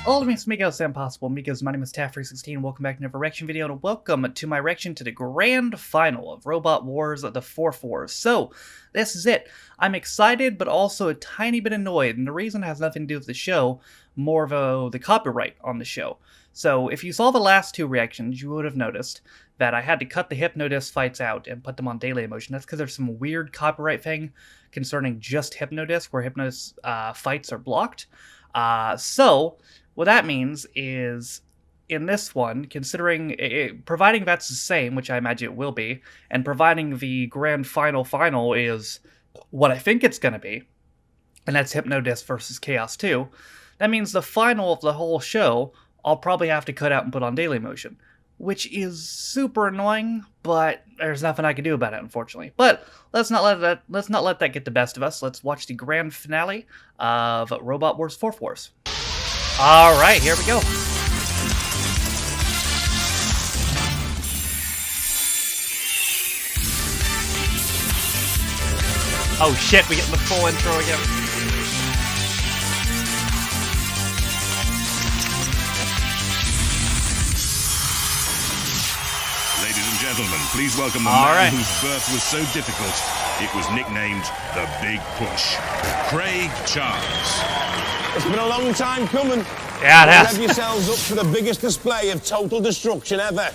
Hello, it's Migos Impossible. Migos, my name is Taff316. Welcome back to another reaction video, and welcome to my reaction to the grand final of Robot Wars the 4-4. So, this is it. I'm excited, but also a tiny bit annoyed, and the reason has nothing to do with the show, more of the copyright on the show. So, if you saw the last two reactions, you would have noticed that I had to cut the Hypnodisc fights out and put them on Dailymotion. That's because there's some weird copyright thing concerning just Hypnodisc, where Hypnodisc fights are blocked. So, what that means is, in this one, considering, providing that's the same, which I imagine it will be, and providing the grand final is what I think it's going to be, and that's Hypnodisc versus Chaos 2, that means the final of the whole show, I'll probably have to cut out and put on Dailymotion, which is super annoying, but there's nothing I can do about it, unfortunately. But let's not let that get the best of us. Let's watch the grand finale of Robot Wars 4-4s. Alright, here we go. Oh shit, we get the full intro again. Ladies and gentlemen, please welcome the man whose birth was so difficult, it was nicknamed the Big Push, Craig Charles. It's been a long time coming. Yeah, it has. Rev yourselves up for the biggest display of total destruction ever.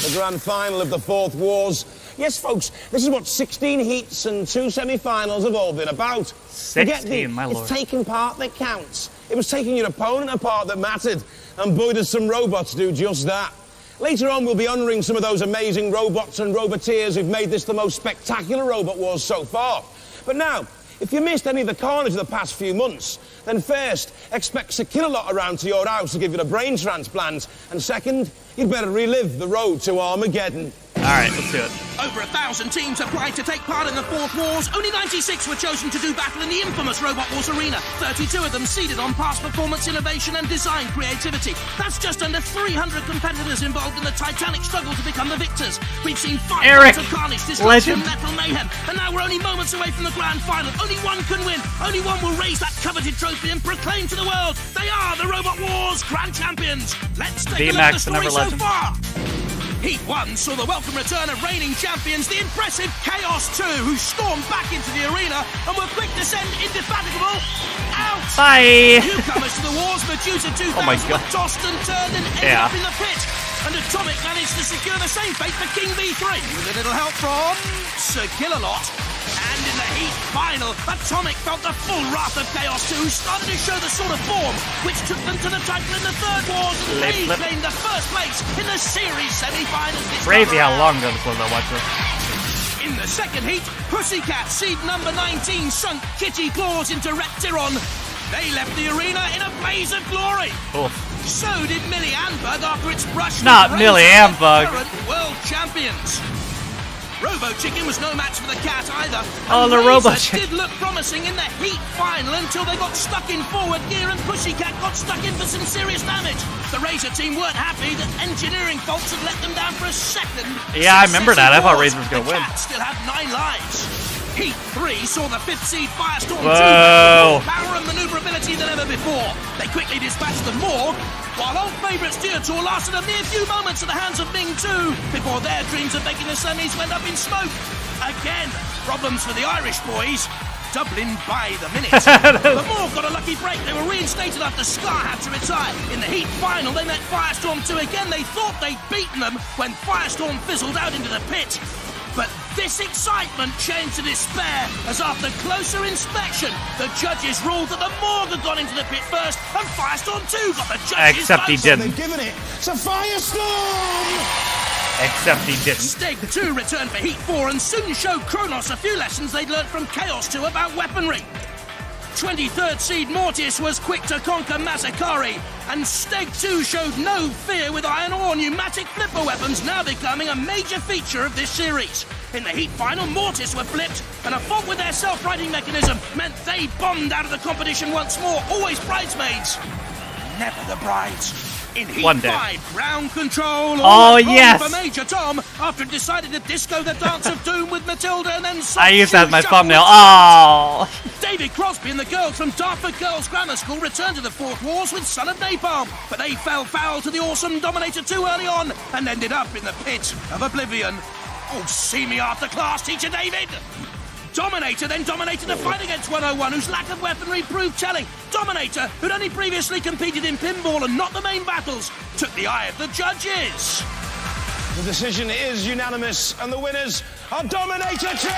The grand final of the 4th Wars. Yes, folks, this is what 16 heats and 2 semi-finals have all been about. 16, my lord. It's taking part that counts. It was taking your opponent apart that mattered. And boy, does some robots do just that. Later on, we'll be honouring some of those amazing robots and roboteers who've made this the most spectacular Robot Wars so far. But now, if you missed any of the carnage of the past few months, then first, expect Sir Killalot around to your house to give you a brain transplant, and second, you'd better relive the road to Armageddon. Alright, let's do it. Over 1,000 teams applied to take part in the 4th Wars. Only 96 were chosen to do battle in the infamous Robot Wars arena. 32 of them seeded on past performance, innovation and design creativity. That's just under 300 competitors involved in the titanic struggle to become the victors. We've seen 5 months of carnage, destruction, metal mayhem, and now we're only moments away from the grand final. Only one can win. Only one will raise that coveted trophy and proclaim to the world they are the Robot Wars grand champions. Let's take a look at the story so far. Heat 1 saw the welcome return of reigning champions, the impressive Chaos 2, who stormed back into the arena and were quick to send Indefatigable out. Bye. Newcomers to the Wars, Medusa 2000 were tossed and turned and ended up in the pit. And Atomic managed to secure the same fate for King V3, with a little help from Sir Killalot. And in the Heat final, Atomic felt the full wrath of Chaos 2, who started to show the sort of form which took them to the title in the 3rd Wars, and they claimed the first place in the series semi-finals. Crazy how long ago this was I watched this. In the second heat, Pussycat seed number 19 sunk Kitty Claus into Reptiron. They left the arena in a blaze of glory. Oof. So did Millie Anbug after its brush Not with Millie Anbug. current world champions. Robo Chicken was no match for the cat either. Oh, the Robo Chicken did look promising in the Heat final until they got stuck in forward gear and Pussycat got stuck in for some serious damage. The Razor team weren't happy that engineering faults had let them down for a second. Yeah, I remember that. I thought Razor was going to win. The cat still had 9 lives. Heat 3 saw the 5th seed Firestorm 2 Whoa. with more power and maneuverability than ever before. They quickly dispatched them more, while old favourites Deotor lasted a mere few moments at the hands of Ming 2 before their dreams of making the semis went up in smoke. Again, problems for the Irish boys. Doubling by the minute. But Moore got a lucky break. They were reinstated after Scar had to retire. In the Heat final, they met Firestorm 2 again. They thought they'd beaten them when Firestorm fizzled out into the pit. But this excitement changed to despair as after closer inspection, the judges ruled that the Morgue had gone into the pit first and Firestorm 2 got the judges Except he didn't. They've given it to Firestorm! Except he didn't. Steg 2 returned for Heat 4 and soon showed Kronos a few lessons they'd learned from Chaos 2 about weaponry. 23rd seed Mortis was quick to conquer Mazakari, and Steg 2 showed no fear with iron ore pneumatic flipper weapons now becoming a major feature of this series. In the Heat final, Mortis were flipped, and a fault with their self-righting mechanism meant they bombed out of the competition once more, always bridesmaids, never the brides. In Heat 5, ground control. Oh, yes. For Major Tom after it decided to disco the Dance of Doom with Matilda and then I used that as my thumbnail. Oh. David Crosby and the girls from Dartford Girls Grammar School returned to the Fourth Wars with Son of Napalm, but they fell foul to the awesome Dominator too early on and ended up in the pit of oblivion. Oh, see me after class, Teacher David! Dominator then dominated the fight against 101, whose lack of weaponry proved telling. Dominator, who'd only previously competed in pinball and not the main battles, took the eye of the judges. The decision is unanimous, and the winners are Dominator 2!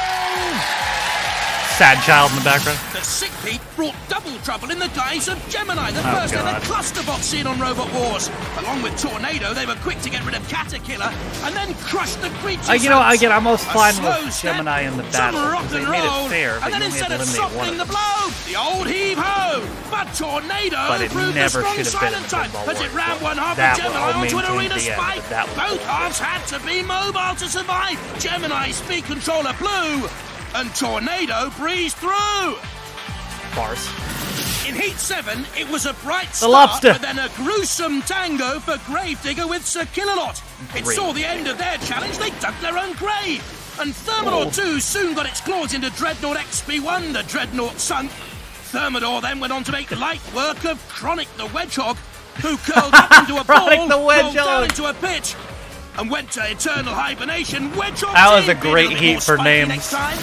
Sad child in the background. The Sick Pete brought double trouble in the guise of Gemini, the first ever cluster box seen on Robot Wars. Along with Tornado, they were quick to get rid of Caterkiller and then crushed the creatures. You know, again, I'm most fine with Gemini in the battle because they made it fair, but and then you only instead had to of eliminate one softening of the them. blow, the old heave-ho. But Tornado proved the strong silent type as it ran one half of Gemini onto an arena spike. Both halves had to be mobile to survive. Gemini Speed Controller Blue and Tornado breezed through. Bars. In Heat 7, it was a bright The start, lobster. but then a gruesome tango for Gravedigger with Sir Killalot. It saw the end of their challenge. They dug their own grave. And Thermidor 2 soon got its claws into Dreadnought XP1. The Dreadnought sunk. Thermidor then went on to make light work of Chronic the Wedgehog, who curled up into a ball, Chronic the rolled Wedgehog. down into a pitch, and went to eternal hibernation. Wedgehog That was a team great being heat more for spiky names. next time.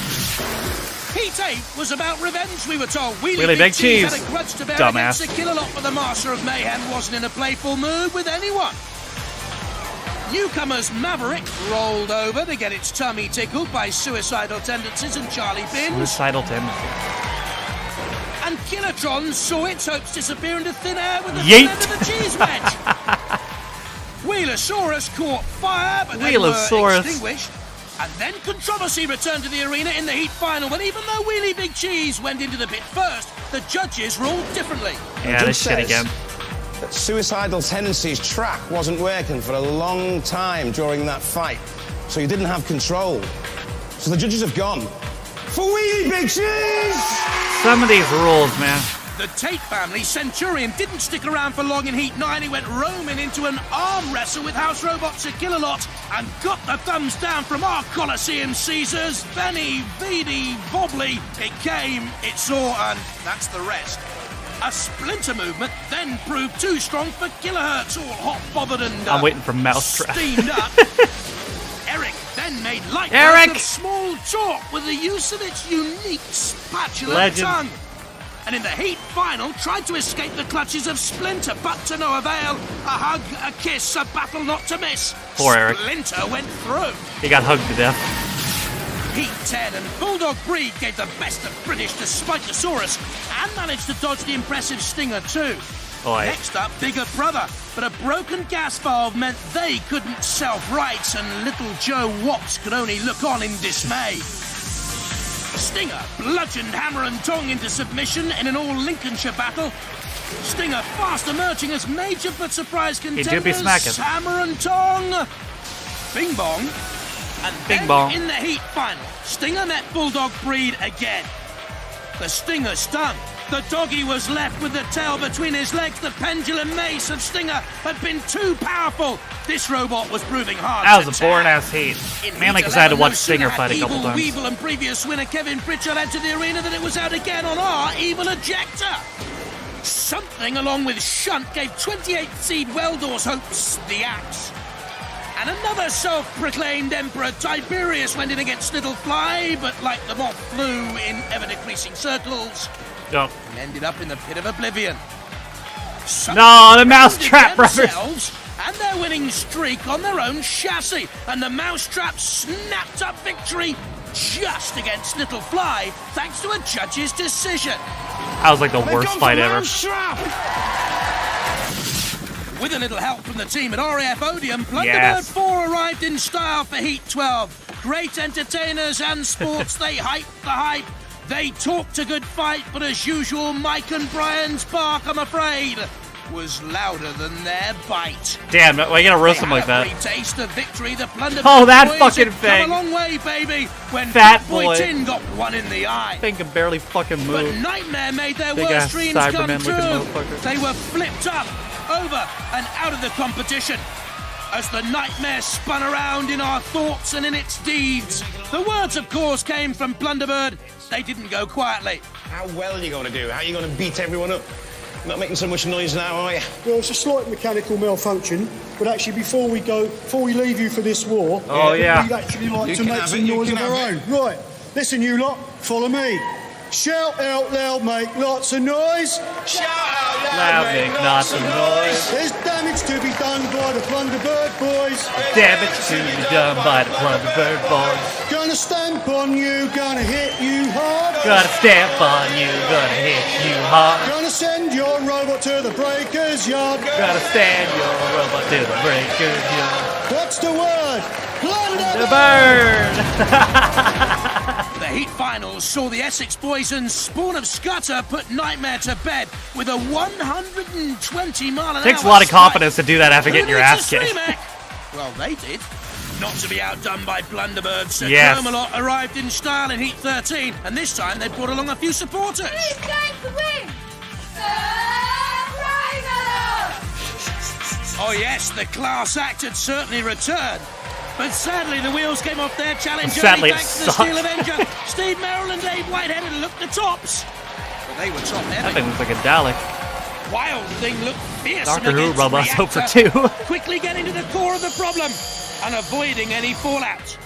Heat 8 was about revenge, we were told. Wheelie Big Cheese. had a grudge to bear Dumbass. against the Killalot, but the Master of Mayhem wasn't in a playful mood with anyone. Newcomers Maverick rolled over to get its tummy tickled by suicidal tendencies and Charlie Bins. Suicidal tendency. And Killatron saw its hopes disappear into thin air with the Yeet. end of the cheese wedge. Wheelosaurus caught fire, but then were Wheelosaurus. extinguished. And then controversy returned to the arena in the Heat final. But even though Wheelie Big Cheese went into the pit first, the judges ruled differently. Yeah, this shit Says again. that Suicidal Tendencies track wasn't working for a long time during that fight, so you didn't have control. So the judges have gone for Wheelie Big Cheese! Some of these rules, man. The Tate family, Centurion, didn't stick around for long in Heat 9. He went roaming into an arm wrestle with House Robot Sir Killalot and got the thumbs down from our Coliseum Caesars. Benny, Vidi, Bobbly, it came, it saw, and that's the rest. A splinter movement then proved too strong for Kilohertz, all hot, bothered, and I'm waiting for Mousetrap. steamed up. Eric then made light Eric! work of small talk with the use of its unique spatula Legend. tongue. And in the Heat final, tried to escape the clutches of Splinter, but to no avail. A hug, a kiss, a battle not to miss. Poor Eric. Splinter went through. He got hugged to death. Heat 10 and Bulldog Breed gave the best of British to Spikeosaurus and managed to dodge the impressive Stinger too. Boy. Next up, Bigger Brother, but a broken gas valve meant they couldn't self-right and little Joe Watts could only look on in dismay. Stinger bludgeoned Hammer and Tong into submission in an all-Lincolnshire battle. Stinger fast emerging as major but surprise do contenders. be smacking. Hammer and Tong. Bing Bong. And Bing then bong. in the Heat final, Stinger met Bulldog Breed again. The Stinger stung. The doggy was left with the tail between his legs. The pendulum mace of Stinger had been too powerful. This robot was proving hard That to was a boring tap. ass heat. In Mainly Heat because I had to 11, watch no Stinger sooner fight a had couple Evil times. Weevil and previous winner Kevin Pritchard entered the arena than it was out again on our Evil Ejector. Something along with Shunt gave 28th seed Weldor's hopes the axe. And another self-proclaimed Emperor Tiberius went in against Little Fly, but like the moth flew in ever-decreasing circles Oh. and ended up in the pit of oblivion. No, the Mousetrap brothers. Themselves and their winning streak on their own chassis, and the Mousetrap snapped up victory just against Little Fly, thanks to a judge's decision. That was like the They've worst gone fight for ever. Mousetrap! With a little help from the team at RAF Odium, Plunderbird Yes. 4 arrived in style for Heat 12. Great entertainers and sports, they hyped the hype. They talked a good fight, but as usual, Mike and Brian's bark, I'm afraid, was louder than their bite. Damn, why you gotta roast They him like had that? a taste of victory. The Plunderbird Oh, that boys fucking had thing. come a long way, baby, when Fat Boy boy. Tin got one in the eye. Thing can barely fucking But move. Nightmare made their Big worst ass dreams come Cyberman true. looking motherfucker. They were flipped up, over, and out of the competition. As the nightmare spun around in our thoughts and in its deeds. The words, of course, came from Plunderbird. They didn't go quietly. How well are you going to do? How are you going to beat everyone up? You're not making so much noise now, are you? Well, it's a slight mechanical malfunction, but actually before we leave you for this war, we'd actually like to make some noise of our own. Right, listen you lot, follow me. Shout out loud, make lots of noise. Shout out loud, make lots of noise. There's damage to be done by the Plunderbird boys. Damage to be done by the Plunderbird boys. Gonna stamp on you, gonna hit you hard. Gotta stamp on you, gonna hit you hard. Gonna send your robot to the breaker's yard. Gotta stand your robot to the breaker's yard. What's the word? Plunderbird! The Heat finals saw the Essex boys and Spawn of Scudder put Nightmare to bed with a 120 mile an hour. Takes a lot of confidence to do that after getting your ass kicked. Well, they did. Not to be outdone by Blunderbird, Sir Yes. Camelot arrived in style in Heat 13, and this time they brought along a few supporters. Who's going to win? Oh yes, the class act had certainly returned. But sadly, the wheels came off their challenge Sadly, only thanks it to the sucked. Steel Avenger. Steve Merrill and Dave Whitehead had looked the tops. But they were top That heavy. thing looks like a Dalek. Wild Thing looked fearsome Doctor Who against robots hope for Reactor, 2. quickly getting to the core of the problem and avoiding any fallout.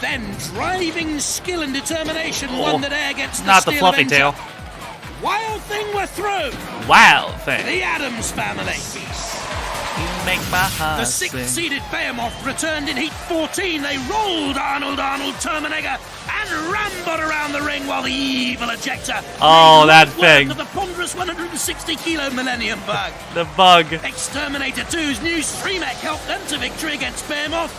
Then driving skill and determination won the day against the Not the Steel fluffy Avenger. tail. Wild Thing were through. Wow thing. The Addams family. You make my heart The sing. sixth-seeded Behemoth returned in Heat 14. They rolled Arnold Terminator and Rambot around the ring while the evil ejector Oh, made that light thing. work of the ponderous 160-kilo Millennium Bug. The bug. Exterminator 2's new Streamec helped them to victory against Behemoth,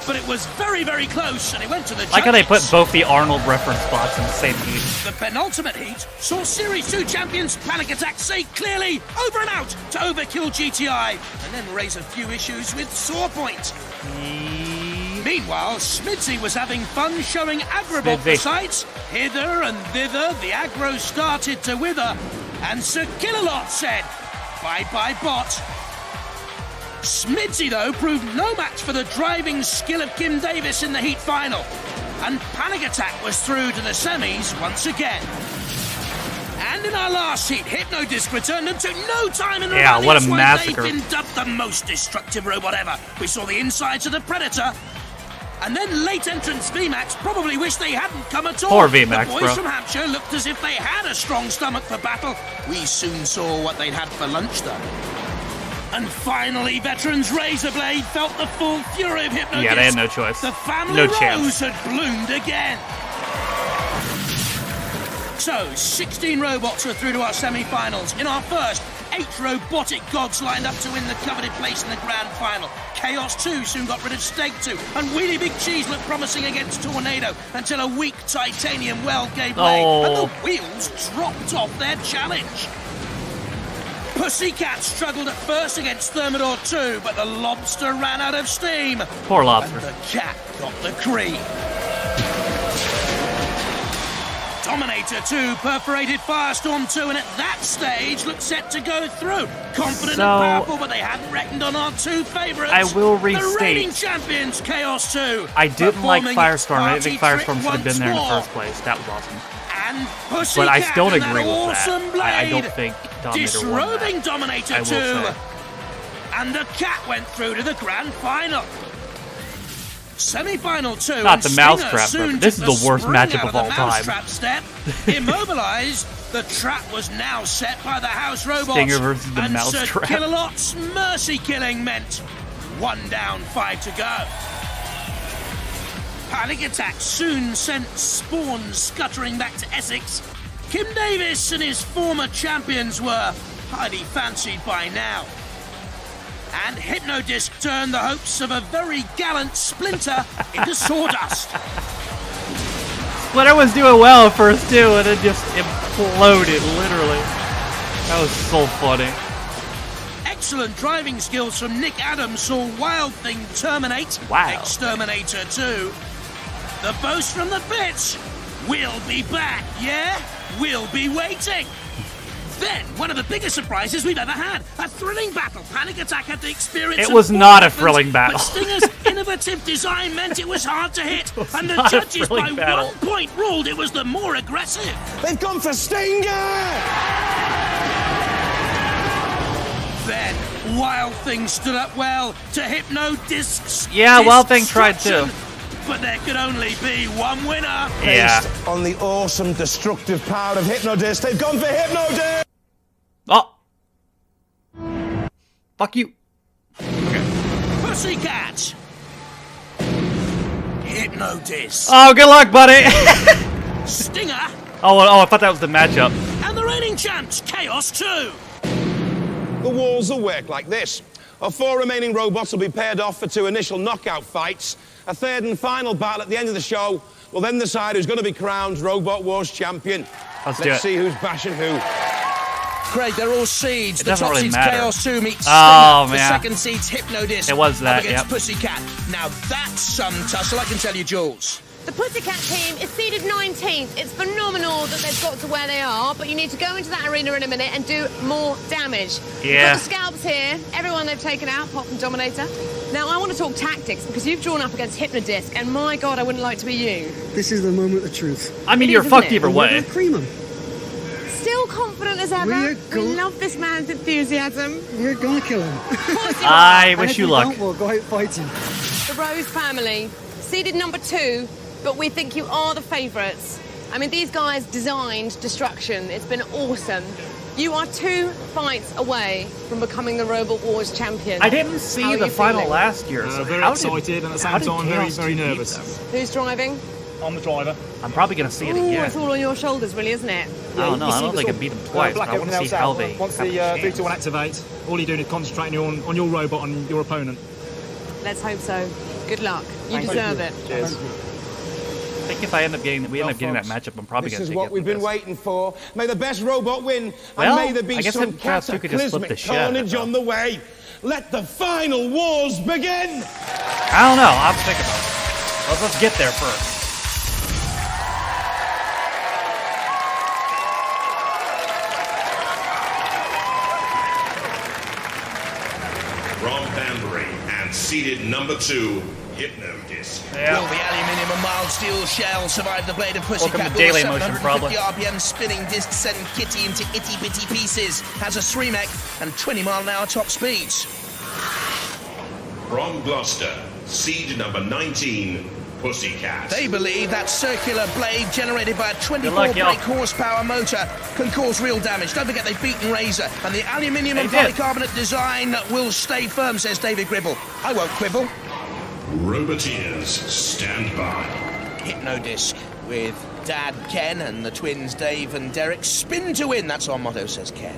but it was very, very close, and it went to the judges. Like how they put both the Arnold reference spots in the same heat. The penultimate heat saw Series 2 champions Panic Attack say clearly over and out to Overkill GTI, and then raise a few issues with Sawpoint. Meanwhile, Smidsy was having fun showing Agrabot Smidsy. the sights. Hither and thither, the aggro started to wither, and Sir Killalot said, bye-bye bot. Smidsy, though, proved no match for the driving skill of Kim Davis in the Heat final. And Panic Attack was through to the semis once again. And in our last heat, Hypnodisc returned and took no time in the Yeah, rally. what a That's why massacre. They've been dubbed the most destructive robot ever. We saw the insides of the Predator. And then late entrants VMAX probably wish they hadn't come at all. Poor VMAX, the boys bro. from Hampshire looked as if they had a strong stomach for battle. We soon saw what they'd had for lunch, though. And finally, veterans Razorblade felt the full fury of Hypnodisc. Yeah, they had no choice. The family No rose chance. had bloomed again. So, 16 robots were through to our semi-finals. In our first, 8 robotic gods lined up to win the coveted place in the grand final. Chaos 2 soon got rid of Steg 2, and Wheelie Big Cheese looked promising against Tornado until a weak titanium weld gave way, and the wheels dropped off their challenge. Pussycat struggled at first against Thermidor 2, but the lobster ran out of steam. Poor lobster. And the cat got the cream. Dominator 2 perforated Firestorm 2, and at that stage looked set to go through. Confident So, and powerful, but they hadn't reckoned on our 2 favourites. I will The restate. reigning champions, Chaos 2. I didn't like performing Firestorm. I didn't think party Firestorm trick should have been there in the once first place. That was awesome. And Pussycat But I still and agree that with awesome that. blade. I don't think Dominator won Disrobing that. Dominator I will 2. say. And the cat went through to the grand final. Semi-final 2. Not and the Stinger Mousetrap, soon but this took is the worst spring matchup out of the all time. Mousetrap step. Immobilized, the trap was now set by the House Robots. Stinger versus the and Sir Mousetrap. Killalot's mercy killing meant 1 down, 5 to go. Panic Attack soon sent Spawn scuttering back to Essex. Kim Davis and his former champions were highly fancied by now. And Hypnodisc turned the hopes of a very gallant Splinter into sawdust. Splinter was doing well at first too, and it just imploded, literally. That was so funny. Excellent driving skills from Nick Adams saw Wild Thing terminate. Wow. Exterminator 2. The boast from the pits. We'll be back, yeah? We'll be waiting. Then, one of the biggest surprises we've ever had. A thrilling battle. Panic Attack had the experience It of was 4 not a weapons, thrilling battle. But Stinger's innovative design meant it was hard to hit, and the judges by 1 point ruled it was the more aggressive. They've gone for Stinger! Then, Wild Thing stood up well to Hypno-Disc's Wild Thing tried too. But there could only be one winner. Yeah. Based on the awesome destructive power of Hypno-Disc, they've gone for Hypno-Disc! Oh. Fuck you. Pussycat. Hypno-Disc. Oh, good luck, buddy. Stinger. Oh, I thought that was the matchup. And the reigning champs, Chaos 2. The walls will work like this. Our 4 remaining robots will be paired off for 2 initial knockout fights. A 3rd and final battle at the end of the show will then decide who's going to be crowned Robot Wars champion. Let's see who's bashing who. Craig, they're all seeds. It The doesn't top really seed's matter. Chaos 2 meets Stinger. Oh, The man. second seed's Hypno-Disc. It was that, up against yep. Pussycat. Now that's some tussle, I can tell you, Jules. The Pussycat team is seeded 19th. It's phenomenal that they've got to where they are, but you need to go into that arena in a minute and do more damage. Yeah. We've got the scalps here. Everyone they've taken out, apart from Dominator. Now, I want to talk tactics, because you've drawn up against Hypno-Disc, and my God, I wouldn't like to be you. This is the moment of truth. I mean, It you're is, isn't fucked it? either We're way. gonna cream 'em. Still confident as ever. We're We love this man's enthusiasm. We're gonna kill him. I And wish if you we luck. don't, we'll go out fighting. The Rose family, seeded number 2, but we think you are the favourites. I mean, these guys designed destruction. It's been awesome. You are 2 fights away from becoming the Robot Wars champion. I didn't How see are the you final feeling? last year, so very how excited and at the how same did time very, Chaos very 2 beat nervous. them? Who's driving? I'm the driver. I'm probably going to see it Ooh, again. it's all on your shoulders, really, isn't it? I don't know. I don't think I beat them twice, but I want to see how they Once have the a 3 to 1 chance. activate, all you're doing is concentrating on your robot and your opponent. Let's hope so. Good luck. You Thank deserve you. it. Cheers. I think if I end up getting, we end up getting that matchup, I'm probably This going to is take what we've been waiting for. May the best robot win, Well, and may there be I guess some if Chaos 2 could just flip the cataclysmic shit out of it, carnage though. on the way. Let the final wars begin! I don't know. I'll have to think about it. Let's get there first. From Banbury and seeded number 2, Hypno-Disc. Will the aluminium and mild steel shell survive the blade of Pussycat? Welcome to Will Daily the Motion, 750 probably. RPM spinning disc send Kitty into itty-bitty pieces? Has a 3-mech and 20-mile-an-hour top speeds. From Gloucester, seed number 19, Pussycat. They believe that circular blade generated by a luck, 24 y'all. brake horsepower motor can cause real damage. Don't forget they've beaten Razor, and the aluminium and They did. polycarbonate design will stay firm, says David Gribble. I won't quibble. Roboteers, stand by. Hypno-Disc with Dad Ken and the twins Dave and Derek. Spin to win, that's our motto, says Ken.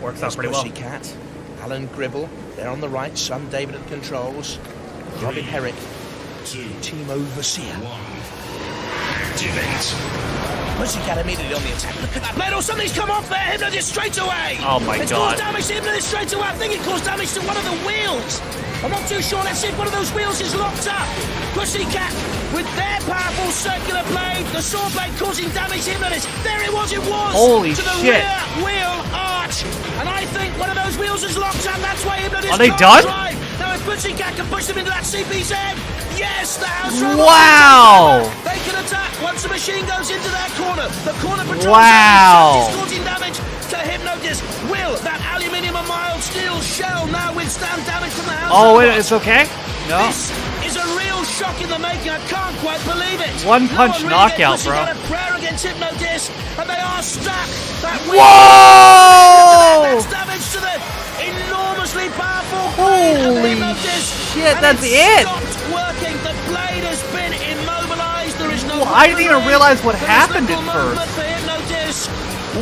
Works out pretty well. Pussycat, Alan Gribble, they're on the right, son David at the controls, Robin Herrick, 2, Team Overseer. 1. Activate. Pussycat immediately on the attack. Look at that blade, or something's come off there, Hypno-Disc straight away! Oh my it's God. caused damage to Hypno-Disc straight away, I think it caused damage to one of the wheels! I'm not too sure, let's see if one of those wheels is locked up! Pussycat, with their powerful circular blade, the saw blade causing damage to Hypno-Disc. There it was! Holy to the shit. rear wheel arch! And I think one of those wheels is locked up, that's why Hypno-Disc Are they can't done? drive. Now if Pussycat can push them into that CPZ, yes, the house robot Wow. they can attack once the machine goes into their corner. The corner patrol Wow. is causing damage to Hypno-Disc. Will that aluminium and mild steel shell now withstand damage from the house Oh, robot? it's okay? No. This is a real shock in the making. I can't quite believe it. One punch no one really knockout, gave bro. Pussycat a prayer against Hypno-Disc, and they are stuck. That Whoa! that's damage to the enormously powerful blade of Holy Hypno-Disc. shit, And that's it's it. stopped working. The blade has been immobilized. There is no. Well, I didn't even realize what There is happened little at first. movement for Hypno-Disc.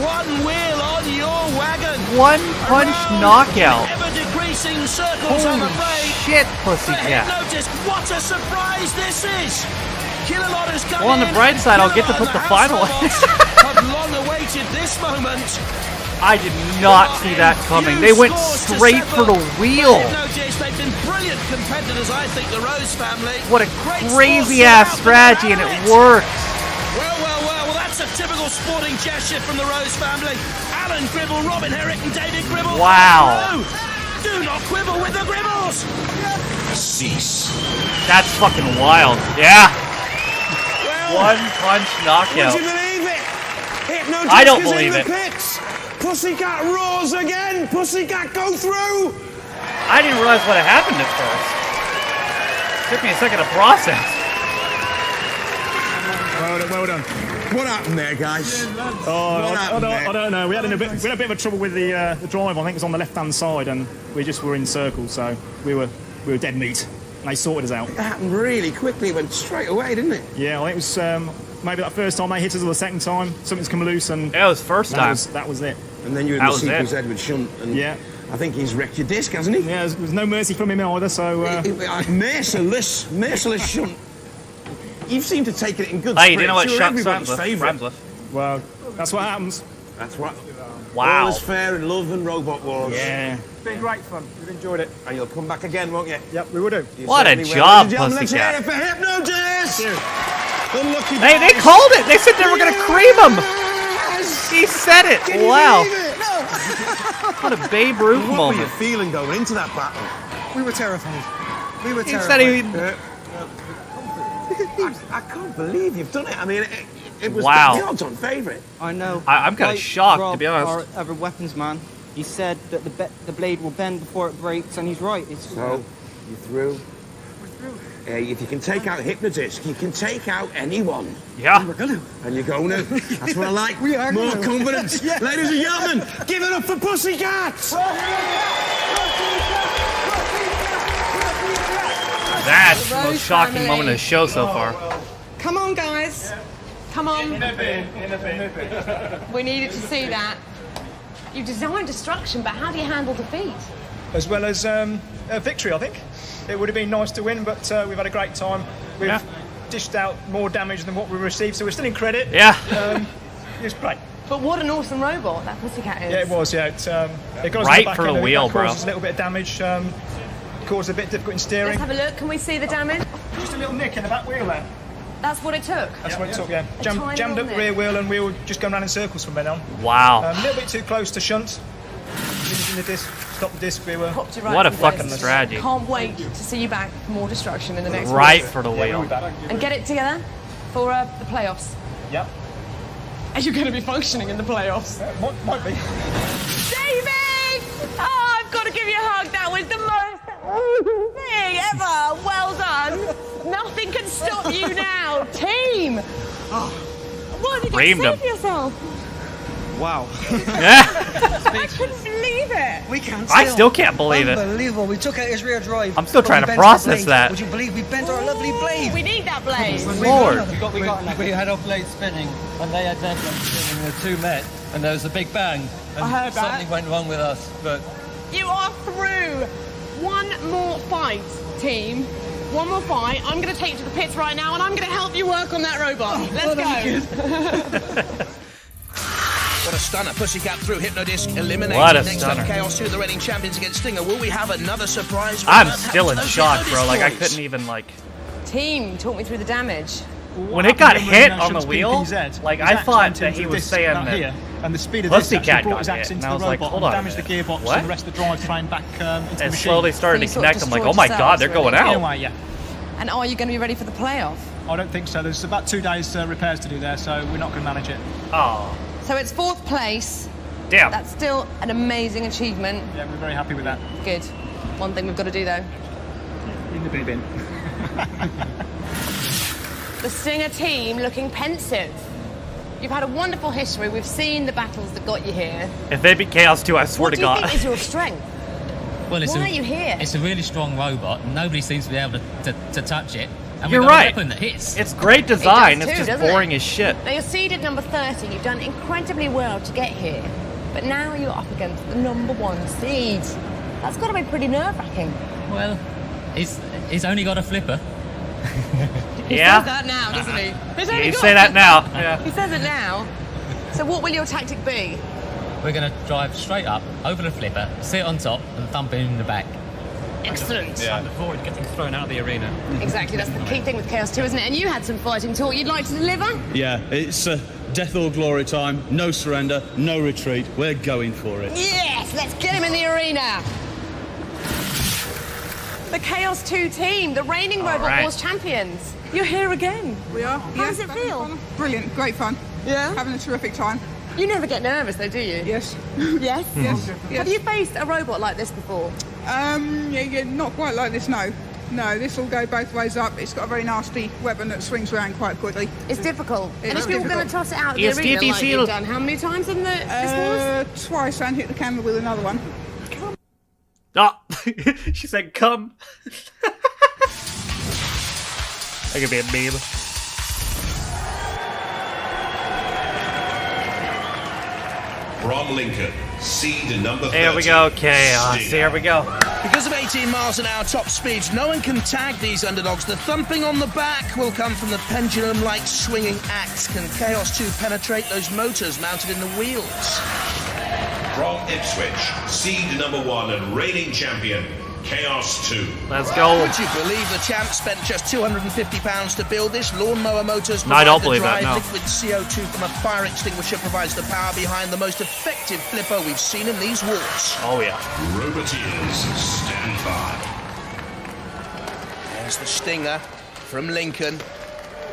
One wheel on your wagon. One punch Around knockout. Ever decreasing circles, I'm Holy afraid. shit, For Pussycat. Hypno-Disc, what a surprise this is! Killalot has come Well, on the in, bright and side, I'll get to Killalot put and the House final in. Robots have long awaited this moment. I did not see that coming. They went straight for the wheel. Hypno-Disc, they've been brilliant competitors, I think, the Rose family. What a Great crazy sports ass strategy, and it worked. Well, that's a typical sporting gesture from the Rose family. Alan Gribble, Robin Herrick, and David Gribble. Wow. No, do not quibble with the Gribbles. cease. That's fucking wild. Yeah. Well, 1 punch knockout. would you believe it? Hypnodisc I don't is believe in it. the pits. Pussycat roars again. Pussycat, go through. I didn't realize what had happened at first. Took me a second to process. Well done. What happened there, guys? Oh, What happened there? I don't know. We had a bit of trouble with the drive. I think it was on the left-hand side, and we just were in circles, so we were dead meat. And they sorted us out. It happened really quickly. It went straight away, didn't it? Yeah, I think it was maybe that first time they hit us, or the second time something's come loose, and Yeah, it was first time. that was it. And then you had That the was sequence it. Edward Shunt. And Yeah. I think he's wrecked your disc, hasn't he? Yeah, there's no mercy from him either. So Merciless Shunt. You seem to take it in good Hey, spirits. do you know what You're Shunt everybody's rhymes favourite. with? well, that's what happens. That's what. Wow. All is fair in love and Robot Wars. Yeah, been great fun. We've enjoyed it. And you'll come back again, won't you? Yep, we will do. You What a certainly will. job, Ladies and gentlemen, let's Pussycat. hear it for Hypnodisc! Unlucky They called it. They said they were going to cream him. He said it. Can you Wow. believe it? What a Babe Ruth What were you moment. feeling going into that battle? We were terrified. We were He terrified. said he... I can't believe you've done it. I mean, it was Wow. the odds-on favourite. I know. I'm kinda Like shocked, to Rob, be honest. Our other weapons man, he said that the blade will bend before it breaks, and he's right. It's So, you're through. If you can take out Hypnodisc, you can take out anyone. Yeah. And you're going to. That's what I like. We are More gonna. confidence. Ladies and gentlemen, give it up for Pussycats! That's the Rose most shocking family. moment of the show so far. Come on, guys. Come on. We needed to see that. You designed destruction, but how do you handle defeat? As well as a victory, I think. It would have been nice to win, but we've had a great time. We've Yeah. dished out more damage than what we received, so we're still in credit. Yeah. It was great. But what an awesome robot that Pussycat is. Yeah, it was. Yeah, it got us Right in the back for the end, wheel, that bro. caused us a little bit of damage. Caused a bit difficult in Let's steering. have a look. Can we see the damage? Just a little nick in the back wheel there. That's what it took. That's what it took. Yeah, A tiny jammed up little the rear nick. wheel, and we were just going around in circles from then on. Wow. A little bit too close to shunt. In the disc, stop the disc. We were Popped you right What a in place. fucking strategy. Can't wait to see you back for more destruction in the next Right week. for the wheel. And get it together for the playoffs. Yep. Are you going to be functioning in the playoffs? Might be. David! Oh, I've got to give you a hug. That was the most amazing thing ever. Well done. Nothing can stop you now. Team! What did you Reamed say him. for yourself? wow. I couldn't believe it. We can't. I still can't believe it. Unbelievable. We took out his rear drive. I'm still but trying we to bent process the blade. that. Would you believe we bent our lovely blade? We need that blade. Lord. We had our blade spinning, and they had their blade spinning, and the two met, and there was a big bang, and I heard that. something went wrong with us. But You are through. One more fight, team. One more fight. I'm going to take you to the pits right now, and I'm going to help you work on that robot. Let's go. What a stunner. Pussycat through Hypnodisc, eliminated. What a Next stunner. up, Chaos 2, the reigning champions against Stinger. Will we have another surprise? I'm What still in happens to shock, those bro. Like, I boys? couldn't even, like... Team, talk me through the damage. When it got hit on the wheel, like, I thought that he was saying that here, and the speed of Pussycat this actually brought got his axe hit, into and I the was like, robot hold and on a damaged the minute. gearbox What? and the rest of the drivetrain back into the and machine. slowly started So you to sort of connect. I'm like, destroyed oh my yourselves, god, they're going really. out. Anyway, yeah. And are you going to be ready for the playoff? I don't think so. There's about 2 days repairs to do there, so we're not going to manage it. Oh, So it's 4th place. damn. That's still an amazing achievement. Yeah, we're very happy with that. Good. One thing we've got to do though. In the bin. The Stinger team looking pensive. You've had a wonderful history. We've seen the battles that got you here. If they beat Chaos 2, I swear What to do you God. think is your strength? Well, Why are you here? It's a really strong robot. Nobody seems to be able to touch it. And You're we've got right. a weapon that hits. It's great design. does It's too, just doesn't boring it? as shit. Now you're seeded number 30. You've done incredibly well to get here. But now you're up against the number 1 seed. That's got to be pretty nerve-wracking. Well, he's only got a flipper. He Yeah. says that now, doesn't he? He's only You got say a that flipper. now. Yeah. He says it now. So what will your tactic be? We're going to drive straight up, over the flipper, sit on top, and thump him in the back. Excellent. And avoid getting thrown out of the arena. Exactly, that's the key thing with Chaos 2, isn't it? And you had some fighting talk you'd like to deliver? Yeah, it's death or glory time. No surrender, no retreat. We're going for it. Yes, let's get him in the arena. the Chaos 2 team, the reigning Robot Wars champions. You're here again. We are. How does it feel? Brilliant, great fun. Yeah? Having a terrific time. You never get nervous though, do you? Yes. Yes? Yes. Have you faced a robot like this before? Yeah, not quite like this, no. No, this will go both ways up. It's got a very nasty weapon that swings around quite quickly. It's difficult. It's and if you're going to toss it out of the It's arena like difficult. you've done, how many times in this Wars? Twice, and hit the camera with another one. Oh, she said come. That could be a meme. From Lincoln, seed number 30. There we go, Chaos. Here we go. Because of 18 miles an hour top speeds, no one can tag these underdogs. The thumping on the back will come from the pendulum-like swinging axe. Can Chaos 2 penetrate those motors mounted in the wheels? From Ipswich, seed number 1 and reigning champion, Chaos 2. Let's go. Would you believe the champ spent just £250 to build this? Lawnmower motors No, I don't provide the believe that, drive. no. Liquid CO2 from a fire extinguisher provides the power behind the most effective flipper we've seen in these wars. Oh, yeah. Roboteers, stand by. There's the Stinger from Lincoln.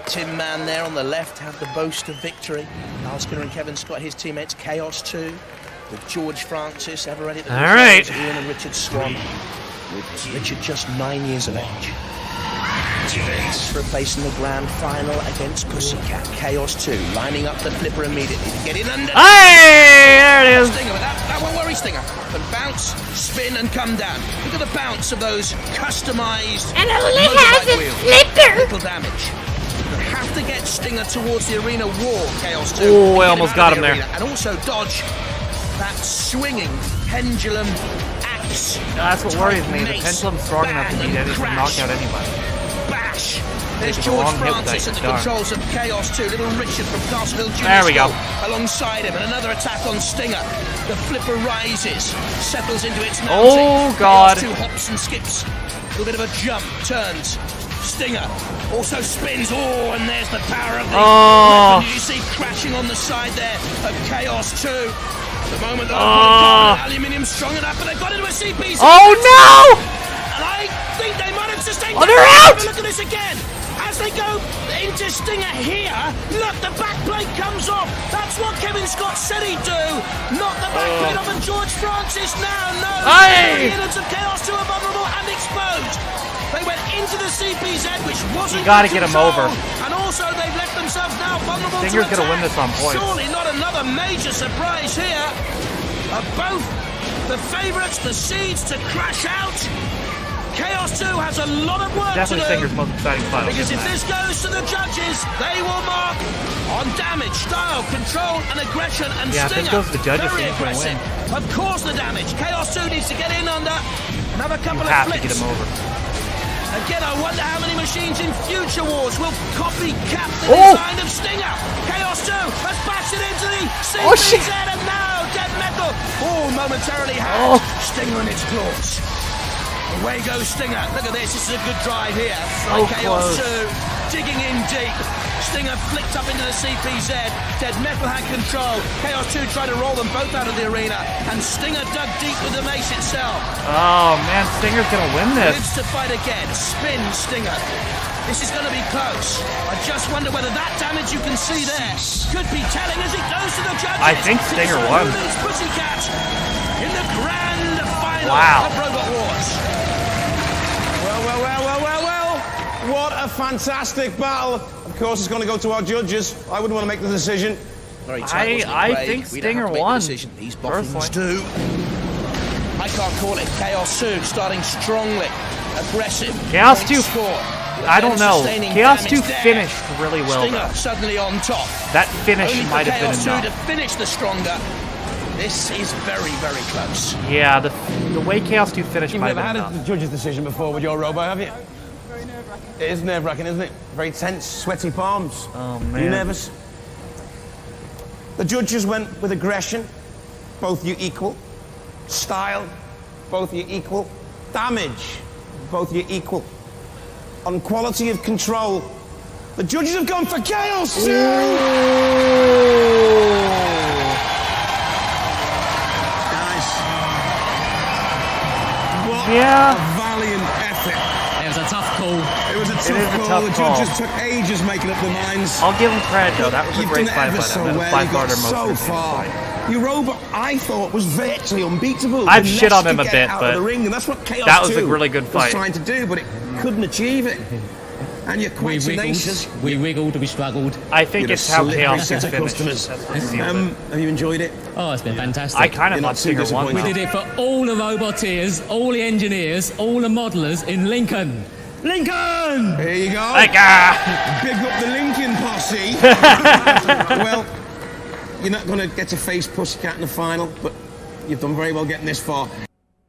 Tim Mann there on the left have the boast of victory. Lyle Skinner and Kevin Scott, his teammates, Chaos 2. With George Francis ever ready at the All controls, right. Ian and Richard Swan. With Richard just 9 years of age. For a place in the grand final against Pussycat. Chaos 2 lining up the flipper immediately to get in under. Hey, there it is. Stinger, but that won't worry Stinger. Can bounce, spin, and come down. Look at the bounce of those customized And it only motorbike has a wheels. flipper. Little damage. You have to get Stinger towards the arena wall, Chaos 2. Oh, I Get almost out got of him the there. arena. And also dodge that swinging pendulum axe. That's what worries me. The Mace, pendulum's strong enough to bang, beat and anything, crash. knock out anybody. Bash. There's Take a George long hit with Francis that at the guitar. controls of Chaos 2. Little Richard from Castleville Junior There we go. School alongside him, and another attack on Stinger. The flipper rises, settles into its mounting. Oh, God. Chaos 2 hops and skips. A little bit of a jump, turns. Stinger also spins. Oh, and there's the power of the weapon. You see crashing on the side there of Chaos 2. The moment that aluminium strong enough, but they've got into a CPC. Oh, no! And I think they might have sustained. Oh, they're out! Look at this again. As they go into Stinger here, look, the back plate comes off. That's what Kevin Scott said he'd do. Not the back plate off, and George Francis now. No, Hey! the units of Chaos 2 are vulnerable and exposed. They went into the CPZ, which wasn't. You gotta good get 'em control. over. And also, they've left themselves now vulnerable Stinger's to gonna win attack. this on points. Surely not another major surprise here. Both the favourites, the seeds to crash out. Chaos 2 has a lot of work Definitely to do. Stinger's most exciting final. Because if this goes to the judges, they will mark on damage, style, control, and aggression. And Yeah, if this Stinger, goes to the judges, very Stinger's gonna aggressive. Of course, the damage. Chaos 2 needs to get in under another You couple have of to flips. get him over. Again, I wonder how many machines in future wars will copycat the Oh! design of Stinger. Chaos 2 has bashed it into the CPZ, Oh, shit. and now Dead Metal. Oh, momentarily has Stinger in its claws. Away goes Stinger. Look at this. This is a good drive here. So Chaos close. 2 digging in deep. Stinger flicked up into the CPZ. Dead Metal had control. Chaos 2 tried to roll them both out of the arena. And Stinger dug deep with the mace itself. Oh, man, Stinger's gonna win this. Lives to fight again. Spin Stinger. This is going to be close. I just wonder whether that damage you can see there could be telling as it goes to the judges. I think Stinger won. Who leads Pussycat in the grand final Wow. of Robot Wars? Well. What a fantastic battle. Of course, it's going to go to our judges. I wouldn't want to make the decision. Very tight, wasn't it, I Craig? think We don't Stinger have to make the won. decision. These boffins Personally. do. I can't call it. Chaos 2 starting strongly, aggressive. Chaos Point 2 score. I don't know. Sustaining Chaos 2 damage there. finished really well, Stinger though. suddenly on top. That finish Only for might have Chaos been 2 enough. to finish the stronger. This is very, very close. Yeah, the way Chaos 2 finished You've might never have had been a enough. judge's decision before with your robot, have you? Very nerve-wracking. It is nerve-wracking, isn't it? Very tense, sweaty palms. Oh, Are you man. nervous? The judges went with aggression, both you equal. Style, both you equal. Damage, both you equal. On quality of control, the judges have gone for Chaos 2! Guys, what Yeah. a valiant effort call. It was a tough call. The judges took ages making up their minds. I'll give them credit though. That was a great fight by them. So well. You got so far. Your robot, I thought, was virtually unbeatable. I've shit on him a bit, but the ring, and that's what Chaos that was a really good fight. Was trying to do, but it couldn't achieve it. And you're quite tenacious. We wiggled, we struggled. I think it's how Chaos is finished. Have you enjoyed it? Oh, it's been fantastic. I kind of like Stinger 1. We did it for all the Roboteers, all the engineers, all the modelers in Lincoln. Lincoln! Here you go. Big up the Lincoln posse. Well, you're not going to get to face Pussycat in the final, but you've done very well getting this far.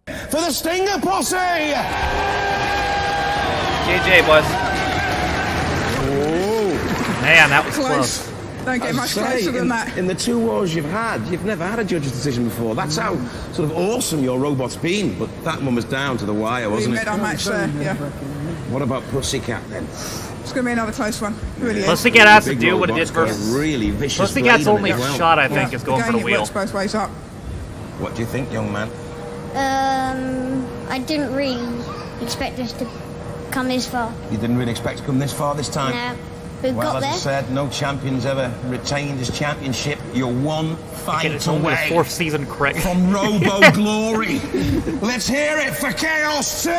For the Stinger posse! JJ, boys. Man, that was close. Don't get much closer than that. In the 2 wars you've had, you've never had a judge's decision before. That's how sort of awesome your robot's been. But that one was down to the wire, wasn't it? We made our match there, yeah. What about Pussycat then? It's going to be another close one. It really is. Pussycat has to do what it did versus... Really vicious. Pussycat's only shot, I think, is going for the wheel. It works both ways up. What do you think, young man? I didn't really expect us to come this far. You didn't really expect to come this far this time? No. We've well, got as there. I said, no champion's ever retained his championship. You're one fight it's only away the 4th season, Craig. From Robo Glory. Let's hear it for Chaos 2!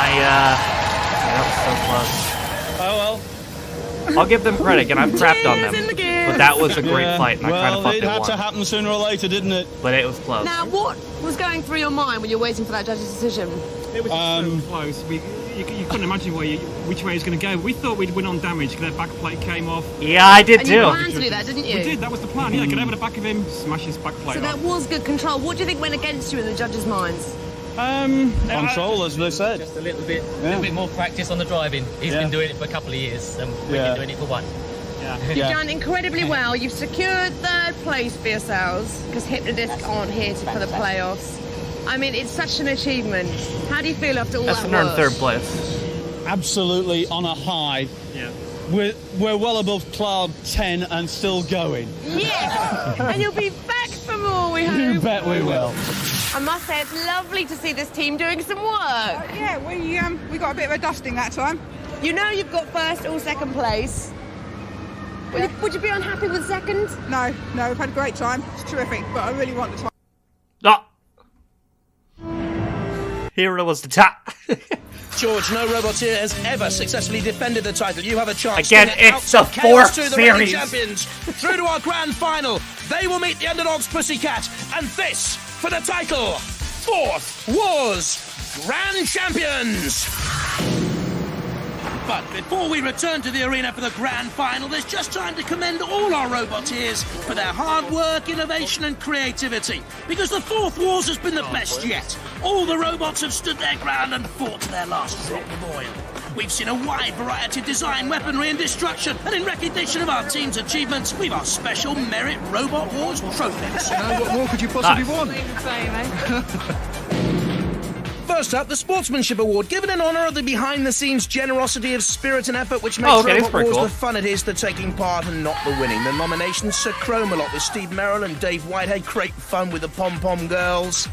That was so close. Oh well. I'll give them credit, again, I've crapped on them. But that was a great fight, and I kind of fucked it had to happen sooner or later, didn't it? But it was close. Now, what was going through your mind when you were waiting for that judge's decision? It was so close. You couldn't imagine which way it was going to go. We thought we'd win on damage because their back plate came off. Yeah, I did too. And you planned to do that, didn't you? We did, that was the plan. Yeah, get over the back of him, smash his back plate So that was good control. What do you think went against you in the judges' minds? Control, as they said. Just a little bit more practice on the driving. He's been doing it for a couple of years, and we've been doing it for 1. You've done incredibly well. You've secured 3rd place for yourselves because Hypnodisc aren't here for the playoffs. I mean, it's such an achievement. How do you feel after all that work? That's in 3rd place. Absolutely on a high. Yeah. We're well above cloud 10 and still going. Yes! And you'll be back for more, we hope. You bet we will. I must say, it's lovely to see this team doing some work. Yeah, we got a bit of a dusting that time. You know you've got 1st or 2nd place. Would you be unhappy with 2nd? No, we've had a great time. It's terrific, but I really want the time. Hero was the top. George, no Roboteer has ever successfully defended the title. You have a chance. Again, it's the 4th series. Champions. Through to our grand final. They will meet the underdogs Pussycat. And this for the title. 4th Wars Grand Champions. But before we return to the arena for the grand final, there's just time to commend all our Roboteers for their hard work, innovation and creativity. Because the 4th Wars has been the best yet. All the robots have stood their ground and fought to their last drop of oil. We've seen a wide variety of design, weaponry and destruction. And in recognition of our team's achievements, we've our special Merit Robot Wars trophies. What more could you possibly want? First up, the Sportsmanship Award, given in honour of the behind-the-scenes generosity of spirit and effort which makes Robot Wars the fun it is, the taking part and not the winning. The nominations, Sir Chromalot with Steve Merrill and Dave Whitehead, great fun with the Pom-Pom Girls.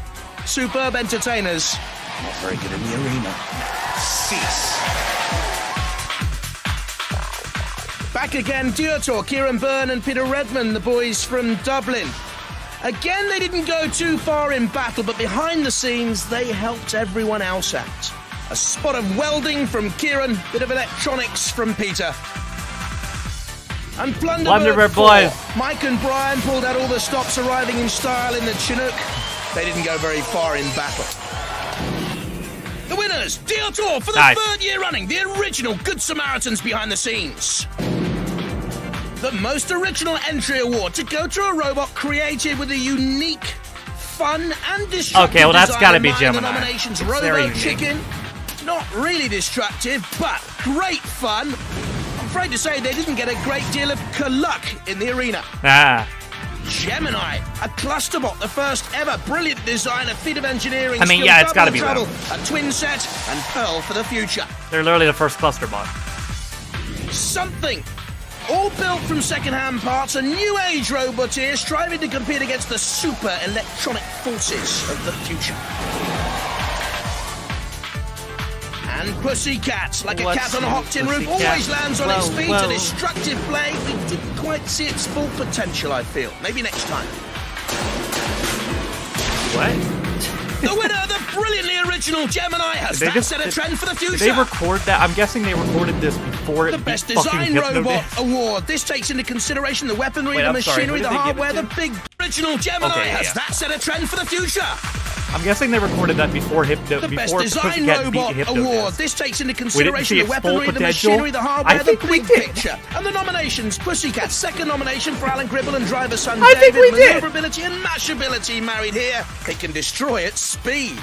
Superb entertainers, not very good in the arena. Cease. Back again, Duotor, Kieran Byrne and Peter Redmond, the boys from Dublin. Again, they didn't go too far in battle, but behind the scenes, they helped everyone else out. A spot of welding from Kieran, bit of electronics from Peter. And Plunderbird 4. boys. Mike and Brian pulled out all the stops, arriving in style in the Chinook. They didn't go very far in battle. The winners, Duotor for the 3rd year running, the original Good Samaritans behind the scenes. The most original entry award to go to a robot created with a unique, fun and destructive Okay, well that's got to be Gemini. Gemini. The nominations: it's Robo Chicken, not really destructive, but great fun. I'm afraid to say they didn't get a great deal of luck in the arena. Gemini, a clusterbot, the first ever brilliant design, a feat of engineering. I mean, yeah, it's got to be them. A twin set and Pearl for the future. They're literally the first clusterbot. Something. All built from second-hand parts, a new age Roboteer striving to compete against the super electronic forces of the future. And Pussycat, like a cat on a hot tin roof, always lands on its feet. A destructive blade. We didn't quite see its full potential, I feel. Maybe next time. What? The winner, the brilliantly original Gemini, has that set a trend for the future. Did they record that? I'm guessing they recorded this before the Best Design Robot Award. This takes into consideration the weaponry, the machinery, the hardware. The big original Gemini has that set a trend for the future. I'm guessing they recorded that before The Best Design Robot Award. This takes into consideration the weaponry, the machinery, the hardware, the big picture. And the nominations: Pussycat, second nomination for Alan Gribble and driver son David. Maneuverability and mashability married here. They can destroy at speed.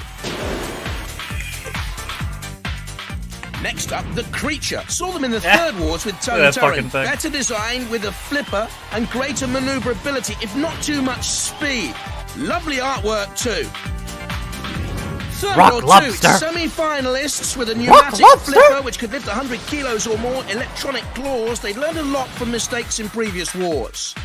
Next up, the Creature. Saw them in the third wars with Tone Turret. Better design with a flipper and greater maneuverability, if not too much speed. Lovely artwork too. Third or two semi-finalists with a pneumatic flipper which could lift 100 kilos or more, electronic claws. They'd learned a lot from mistakes in previous wars.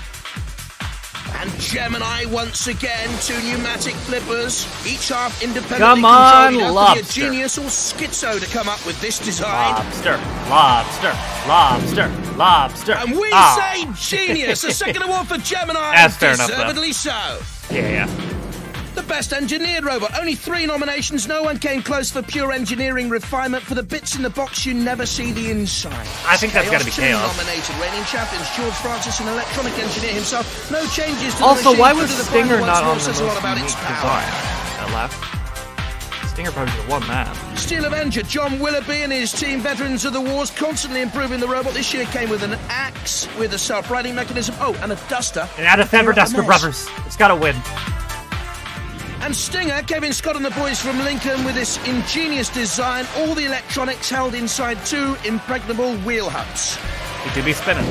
And Gemini once again, 2 pneumatic flippers, each half independently controlled enough to be a genius or schizo to come up with this design. Lobster. And we say genius. A second award for Gemini. That's fair enough, deservedly so. Yeah. The Best Engineered Robot. Only 3 nominations. No one came close for pure engineering refinement. For the bits in the box, you never see the inside. I think that's got to be Chaos. Chaos. Nominated. Reigning champions George Francis, an electronic engineer himself. No changes to also, the machine. why was Stinger not on the says a lot about its power. That left? Stinger probably should have won that. Steel Avenger John Willoughby and his team, veterans of the wars, constantly improving the robot. This year came with an axe, with a self-riding mechanism. Oh, and a duster. And out of Fever Duster Brothers. It's got to win. And Stinger, Kevin Scott and the boys from Lincoln with this ingenious design, all the electronics held inside 2 impregnable wheel hubs. He could be spinning.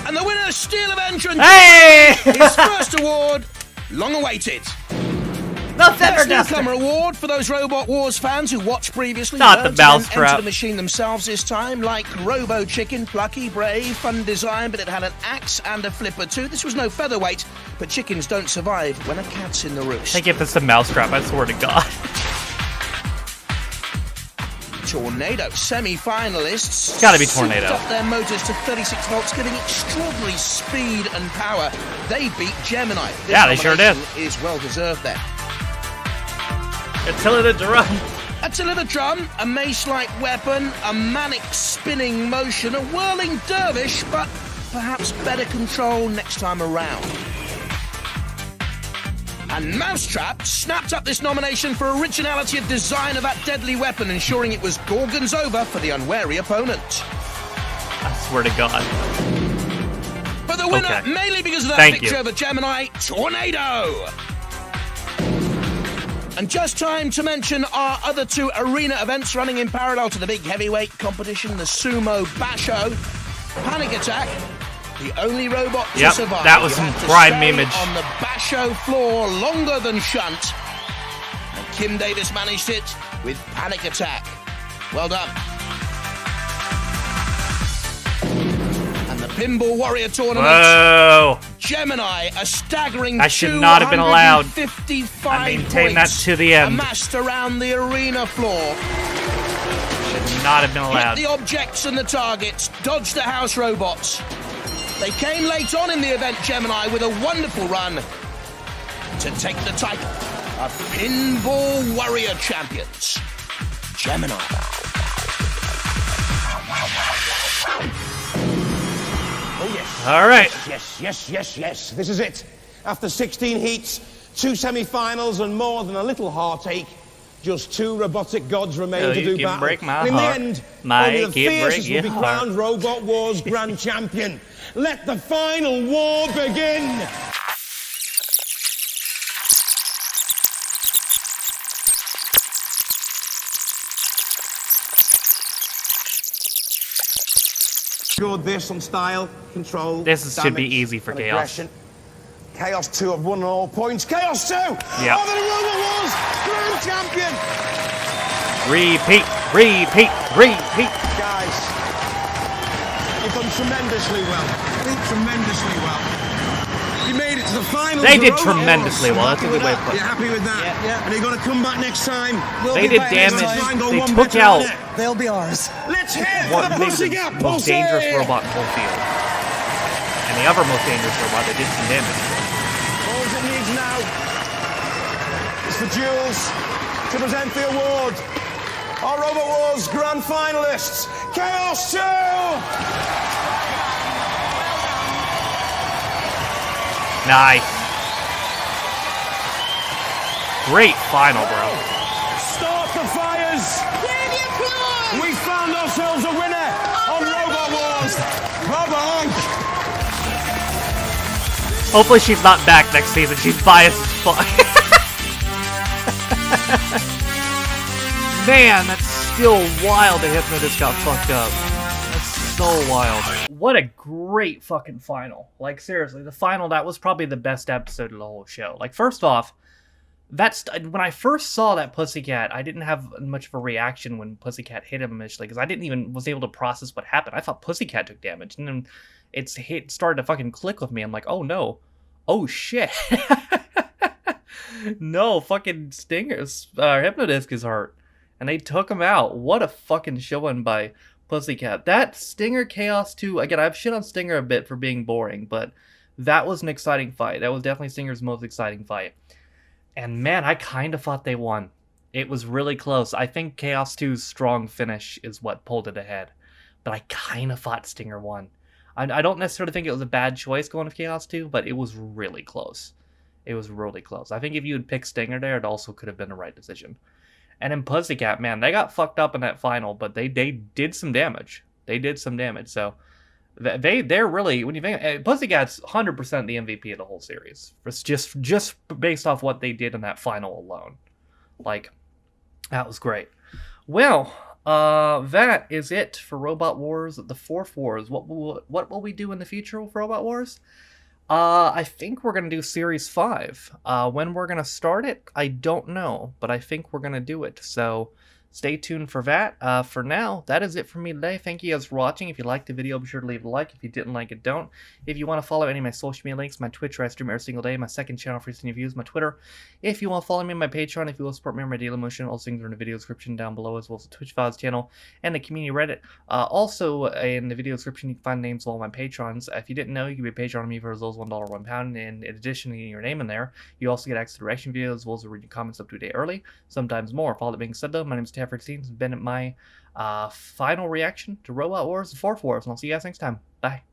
And the winner, Steel Avenger, hey! His first award, long awaited. The Feather Duster Newcomer Award for those Robot Wars fans who watched previously. Not the Mousetrap. Enter the machine themselves this time, like Robo Chicken, plucky, brave, fun design, but it had an axe and a flipper too. This was no featherweight, but chickens don't survive when a cat's in the roost. I think if it's a Mousetrap, I swear to God. Tornado semi-finalists. It's gotta be Tornado. Souped up their motors to 36 volts, giving extraordinary speed and power. They beat Gemini. This yeah, they sure did. Is well deserved then. Attila the Drum. Attila the Drum, a mace-like weapon, a manic spinning motion, a whirling dervish, but perhaps better control next time around. And Mousetrap snapped up this nomination for originality of design of that deadly weapon, ensuring it was Gorgon's over for the unwary opponent. I swear to God. But the winner, mainly because of that picture of a Gemini, Tornado. And just time to mention our other 2 arena events running in parallel to the big heavyweight competition, the Sumo Basho. Panic Attack, the only robot to survive. That was some prime image. On the Basho floor longer than Shunt. And Kim Davis managed it with Panic Attack. Well done. And the Pinball Warrior Tournament. Whoa. Gemini, a staggering that should not have been allowed. 255 I maintain that to the end. Amassed around the arena floor. Should not have been allowed. Hit the objects and the targets. Dodge the house robots. They came late on in the event, Gemini, with a wonderful run to take the title of Pinball Warrior Champions. Gemini. Oh, yes. All right. Yes. This is it. After 16 heats, 2 semi-finals, and more than a little heartache, just 2 robotic gods remain to do battle. Break my and in heart. the end, My only the fiercest will be heart. crowned Robot Wars Grand Champion. Let the final war begin! Good, this on style, control. This should be easy for Chaos. Aggression. Chaos 2 have won on all points. Chaos 2 are the Robot Wars Grand Champion! Repeat. Guys, you've done tremendously well. You made it to the finals. They did tremendously well. That's a good way to put it. You happy with that? Yeah. And are you going to come back next time? They did damage. They took out. They'll be ours. Let's hear what the Pussycat most dangerous robot in the whole field. And the other most dangerous robot that did some damage. All it needs now is for Jules to present the award. Our Robot Wars Grand Finalists, Chaos 2! Nice. Great final, bro. Start the fires! We found ourselves a winner on Robot Wars! Bye-bye! Hopefully she's not back next season. She's biased as fuck. Man, that's still wild that Hypnodisc got fucked up. That's so wild. What a great fucking final. Like, seriously, the final, that was probably the best episode of the whole show. Like, first off, when I first saw that Pussycat, I didn't have much of a reaction when Pussycat hit him initially, because I didn't even was able to process what happened. I thought Pussycat took damage, and then it started to fucking click with me. I'm like, oh no. Oh shit. No, fucking Stinger's Hypnodisc is hurt. And they took him out. What a fucking showing by Pussycat. That Stinger Chaos 2, again, I've shit on Stinger a bit for being boring, but that was an exciting fight. That was definitely Stinger's most exciting fight. And man, I kind of thought they won. It was really close. I think Chaos 2's strong finish is what pulled it ahead. But I kind of thought Stinger won. I don't necessarily think it was a bad choice going to Chaos 2, but it was really close. It was really close. I think if you had picked Stinger there, it also could have been the right decision. And in Pussycat, man, they got fucked up in that final, but they did some damage. They did some damage. So they're really, when you think, Pussycat's 100% the MVP of the whole series. It's just based off what they did in that final alone. Like, that was great. Well, that is it for Robot Wars, the 4-4s. What will we do in the future with Robot Wars? I think we're going to do Series 5. When we're going to start it, I don't know, but I think we're going to do it. So stay tuned for that. For now, that is it for me today. Thank you guys for watching. If you liked the video, be sure to leave a like. If you didn't like it, don't. If you want to follow any of my social media links, my Twitch, where I stream every single day, my second channel for recent reviews, my Twitter. If you want to follow me on my Patreon, if you will support me on my Daily Motion, all things are in the video description down below, as well as the Twitch Files channel and the community Reddit. Also, in the video description, you can find names of all my patrons. If you didn't know, you can be a patron on me for as low as $1 £1. And in addition to getting your name in there, you also get access to reaction videos, as well as reading comments up to a day early, sometimes more. For all that being said, though, my name is Taff16. It's been my final reaction to Robot Wars 4-4s, and I'll see you guys next time. Bye.